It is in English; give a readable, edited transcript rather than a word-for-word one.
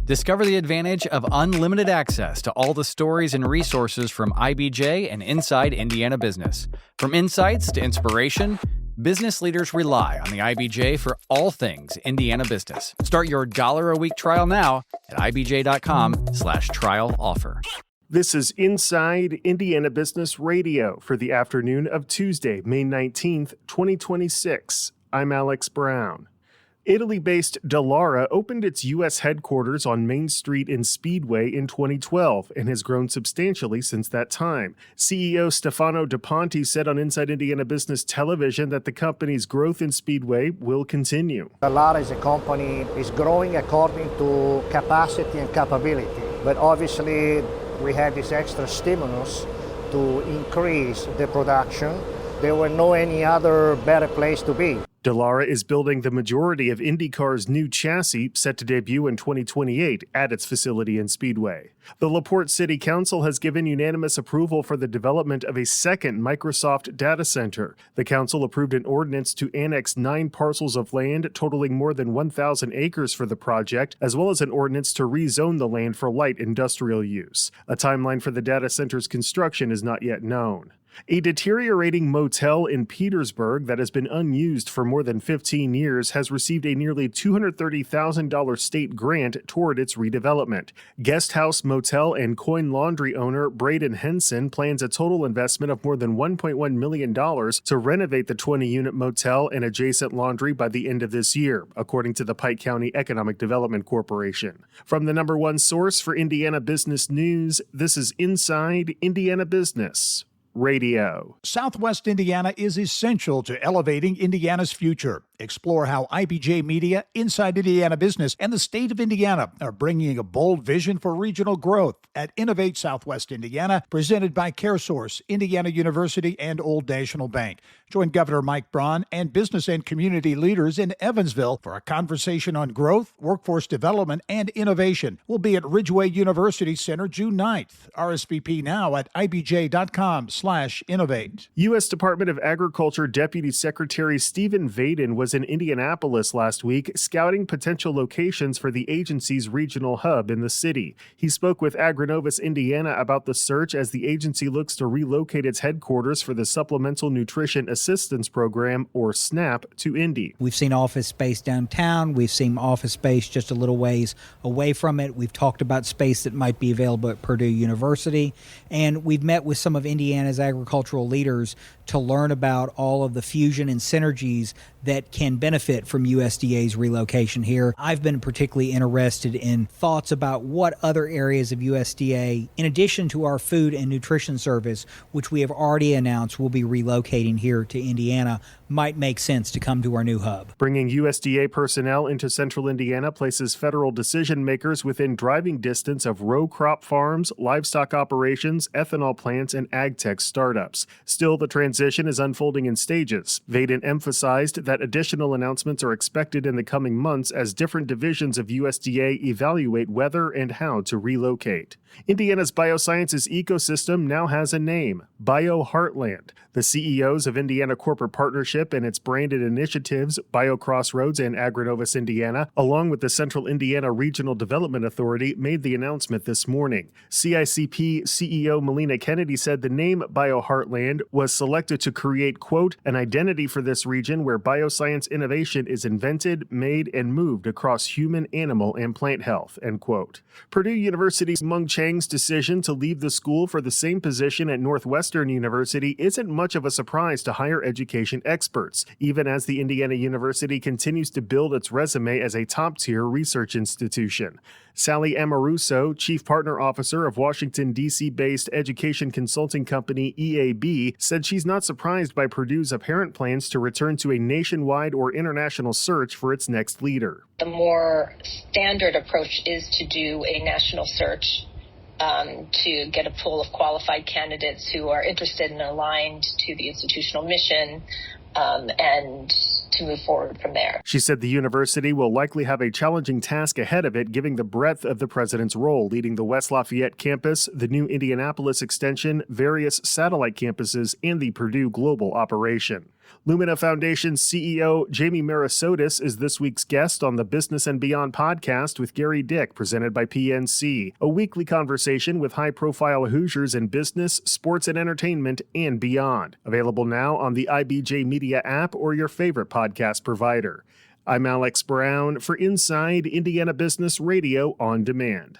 Discover the advantage of unlimited access to all the stories and resources from IBJ and inside Indiana business. From insights to inspiration, business leaders rely on the IBJ for all things Indiana business. Start your $1 a week trial now at ibj.com/trial offer. This is Inside Indiana Business Radio for the afternoon of Tuesday, May 19th, 2026. I'm Alex Brown. Italy-based Dallara opened its U.S. headquarters on Main Street in Speedway in 2012 and has grown substantially since that time. CEO Stefano DePonti said on Inside Indiana Business Television that the company's growth in Speedway will continue. Dallara as a company is growing according to capacity and capability, but obviously we had this extra stimulus to increase the production. There were no any other better place to be. Dallara is building the majority of IndyCar's new chassis, set to debut in 2028 at its facility in Speedway. The Porte City Council has given unanimous approval for the development of a second Microsoft data center. The council approved an ordinance to annex 9 parcels of land totaling more than 1,000 acres for the project, as well as an ordinance to rezone the land for light industrial use. A timeline for the data center's construction is not yet known. A deteriorating motel in Petersburg that has been unused for more than 15 years has received a nearly $230,000 state grant toward its redevelopment. Guest house, motel, and coin laundry owner Braden Henson plans a total investment of more than $1.1 million to renovate the 20-unit motel and adjacent laundry by the end of this year, according to the Pike County Economic Development Corporation. From the number one source for Indiana business news, this is Inside Indiana Business Radio. Southwest Indiana is essential to elevating Indiana's future. Explore how IBJ Media, Inside Indiana Business, and the state of Indiana are bringing a bold vision for regional growth at Innovate Southwest Indiana, presented by CareSource, Indiana University, and Old National Bank. Join Governor Mike Braun and business and community leaders in Evansville for a conversation on growth, workforce development, and innovation. We'll be at Ridgeway University Center June 9th. RSVP now at ibj.com/innovate. U.S. Department of Agriculture Deputy Secretary Stephen Vaden was in Indianapolis last week scouting potential locations for the agency's regional hub in the city. He spoke with Agrinovus Indiana about the search as the agency looks to relocate its headquarters for the Supplemental Nutrition Assistance Program, or SNAP, to Indy. We've seen office space downtown. We've seen office space just a little ways away from it. We've talked about space that might be available at Purdue University. And we've met with some of Indiana's agricultural leaders to learn about all of the fusion and synergies that can benefit from USDA's relocation here. I've been particularly interested in thoughts about what other areas of USDA, in addition to our food and nutrition service, which we have already announced will be relocating here to Indiana, might make sense to come to our new hub. Bringing USDA personnel into central Indiana places federal decision makers within driving distance of row crop farms, livestock operations, ethanol plants, and ag tech startups. Still, the transition is unfolding in stages. Vaden emphasized that additional announcements are expected in the coming months as different divisions of USDA evaluate whether and how to relocate. Indiana's biosciences ecosystem now has a name, BioHeartland. The CEOs of Indiana Corporate Partnership and its branded initiatives, BioCrossroads and Agrinovus Indiana, along with the Central Indiana Regional Development Authority, made the announcement this morning. CICP CEO Melina Kennedy said the name BioHeartland was selected to create, quote, an identity for this region where bioscience innovation is invented, made, and moved across human, animal, and plant health, end quote. Purdue University's Mung Chang's decision to leave the school for the same position at Northwestern University isn't much of a surprise to higher education experts, even as the Indiana University continues to build its resume as a top-tier research institution. Sally Amoruso, Chief Partner Officer of Washington, D.C.-based education consulting company EAB, said she's not surprised by Purdue's apparent plans to return to a nationwide or international search for its next leader. The more standard approach is to do a national search to get a pool of qualified candidates who are interested and aligned to the institutional mission, and to move forward from there. She said the university will likely have a challenging task ahead of it, given the breadth of the president's role, leading the West Lafayette campus, the new Indianapolis extension, various satellite campuses, and the Purdue global operation. Lumina Foundation CEO Jamie Marasotis is this week's guest on the Business and Beyond podcast with Gary Dick, presented by PNC, a weekly conversation with high-profile Hoosiers in business, sports and entertainment, and beyond. Available now on the IBJ Media app or your favorite podcast provider. I'm Alex Brown for Inside Indiana Business Radio on Demand.